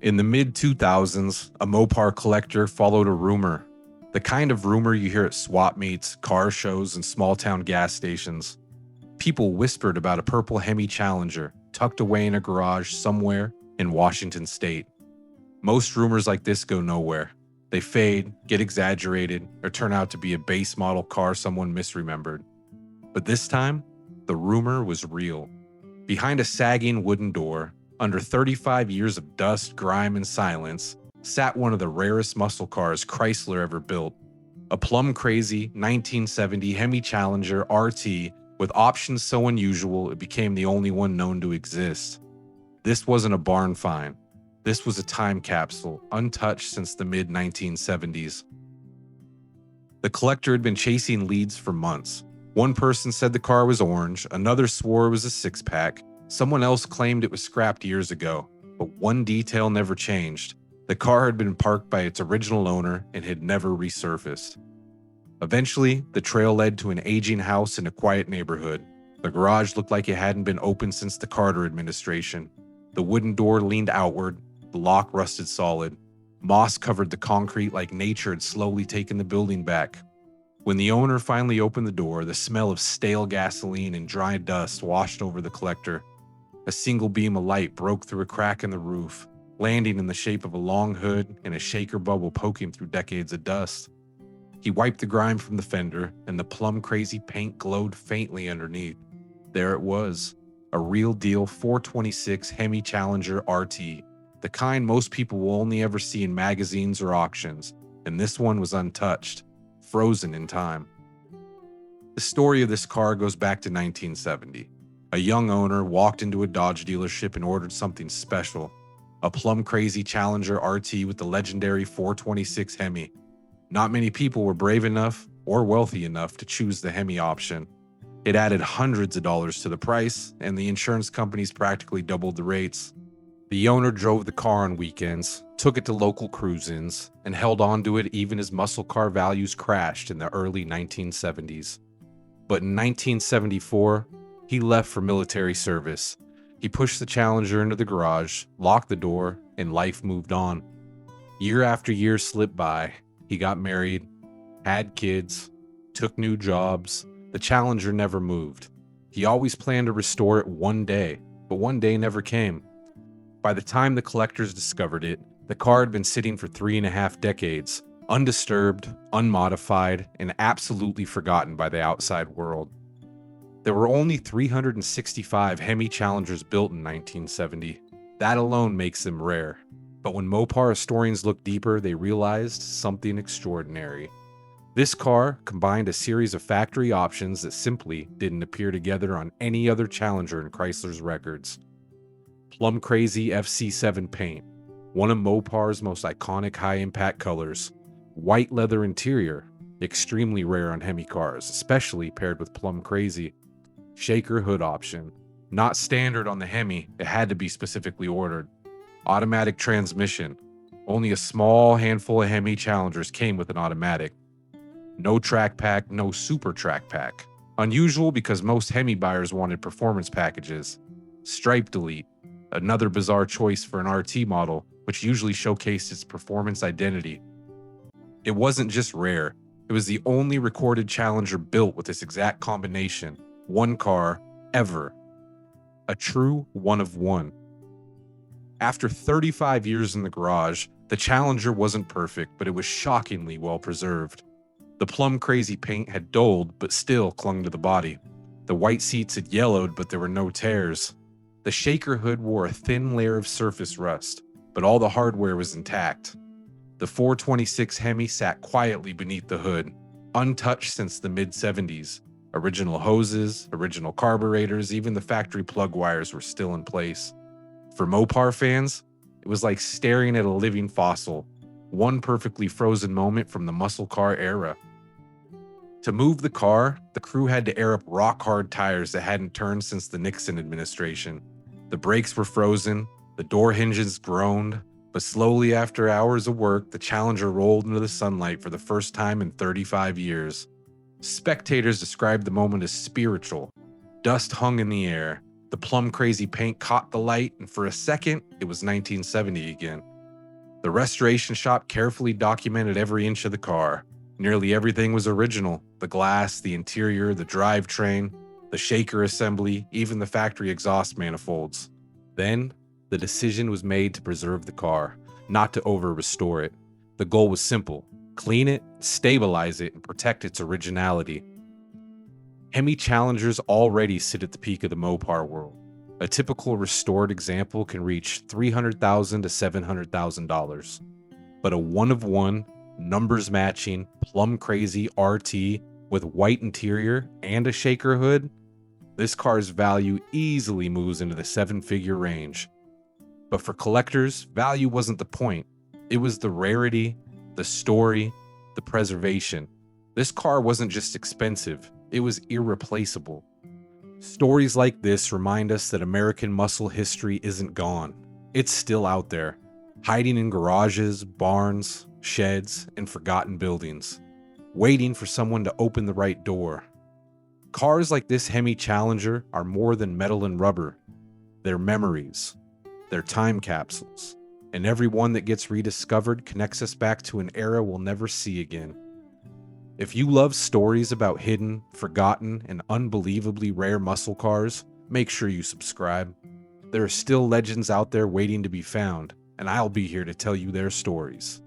In the mid-2000s, a Mopar collector followed a rumor. The kind of rumor you hear at swap meets, car shows, and small-town gas stations. People whispered about a purple HEMI Challenger tucked away in a garage somewhere in Washington state. Most rumors like this go nowhere. They fade, get exaggerated, or turn out to be a base model car someone misremembered. But this time, the rumor was real. Behind a sagging wooden door, under 35 years of dust, grime, and silence, sat one of the rarest muscle cars Chrysler ever built. A Plum Crazy 1970 HEMI Challenger RT with options so unusual it became the only one known to exist. This wasn't a barn find. This was a time capsule, untouched since the mid-1970s. The collector had been chasing leads for months. One person said the car was orange, another swore it was a six-pack, someone else claimed it was scrapped years ago, but one detail never changed. The car had been parked by its original owner and had never resurfaced. Eventually, the trail led to an aging house in a quiet neighborhood. The garage looked like it hadn't been opened since the Carter administration. The wooden door leaned outward, the lock rusted solid. Moss covered the concrete like nature had slowly taken the building back. When the owner finally opened the door, the smell of stale gasoline and dry dust washed over the collector. A single beam of light broke through a crack in the roof, landing in the shape of a long hood and a shaker bubble poking through decades of dust. He wiped the grime from the fender, and the Plum Crazy paint glowed faintly underneath. There it was, a real deal 426 HEMI Challenger RT, the kind most people will only ever see in magazines or auctions, and this one was untouched, frozen in time. The story of this car goes back to 1970. A young owner walked into a Dodge dealership and ordered something special, a Plum Crazy Challenger RT with the legendary 426 HEMI. Not many people were brave enough or wealthy enough to choose the HEMI option. It added hundreds of dollars to the price, and the insurance companies practically doubled the rates. The owner drove the car on weekends, took it to local cruise-ins, and held on to it even as muscle car values crashed in the early 1970s. But in 1974, he left for military service. He pushed the Challenger into the garage, locked the door, and life moved on. Year after year slipped by. He got married, had kids, took new jobs. The Challenger never moved. He always planned to restore it one day, but one day never came. By the time the collectors discovered it, the car had been sitting for 3.5 decades, undisturbed, unmodified, and absolutely forgotten by the outside world. There were only 365 HEMI Challengers built in 1970. That alone makes them rare. But when Mopar historians looked deeper, they realized something extraordinary. This car combined a series of factory options that simply didn't appear together on any other Challenger in Chrysler's records. Plum Crazy FC7 paint, one of Mopar's most iconic high-impact colors. White leather interior, extremely rare on HEMI cars, especially paired with Plum Crazy. Shaker hood option, not standard on the HEMI, it had to be specifically ordered. Automatic transmission, only a small handful of HEMI Challengers came with an automatic. No track pack, no super track pack. Unusual because most HEMI buyers wanted performance packages. Stripe delete, another bizarre choice for an RT model, which usually showcased its performance identity. It wasn't just rare, it was the only recorded Challenger built with this exact combination. One car, ever. A true one of one. After 35 years in the garage, the Challenger wasn't perfect, but it was shockingly well preserved. The Plum Crazy paint had dulled, but still clung to the body. The white seats had yellowed, but there were no tears. The shaker hood wore a thin layer of surface rust, but all the hardware was intact. The 426 HEMI sat quietly beneath the hood, untouched since the mid-70s. Original hoses, original carburetors, even the factory plug wires were still in place. For Mopar fans, it was like staring at a living fossil, one perfectly frozen moment from the muscle car era. To move the car, the crew had to air up rock-hard tires that hadn't turned since the Nixon administration. The brakes were frozen, the door hinges groaned, but slowly after hours of work, the Challenger rolled into the sunlight for the first time in 35 years. Spectators described the moment as spiritual. Dust hung in the air. The Plum Crazy paint caught the light, and for a second, it was 1970 again. The restoration shop carefully documented every inch of the car. Nearly everything was original: the glass, the interior, the drivetrain, the shaker assembly, even the factory exhaust manifolds. Then, the decision was made to preserve the car, not to over-restore it. The goal was simple: clean it, stabilize it, and protect its originality. HEMI Challengers already sit at the peak of the Mopar world. A typical restored example can reach $300,000 to $700,000. But a one-of-one, numbers-matching, Plum Crazy RT with white interior and a shaker hood, this car's value easily moves into the seven-figure range. But for collectors, value wasn't the point. It was the rarity, the story, the preservation. This car wasn't just expensive, it was irreplaceable. Stories like this remind us that American muscle history isn't gone. It's still out there, hiding in garages, barns, sheds, and forgotten buildings, waiting for someone to open the right door. Cars like this HEMI Challenger are more than metal and rubber. They're memories. They're time capsules. And every one that gets rediscovered connects us back to an era we'll never see again. If you love stories about hidden, forgotten, and unbelievably rare muscle cars, make sure you subscribe. There are still legends out there waiting to be found, and I'll be here to tell you their stories.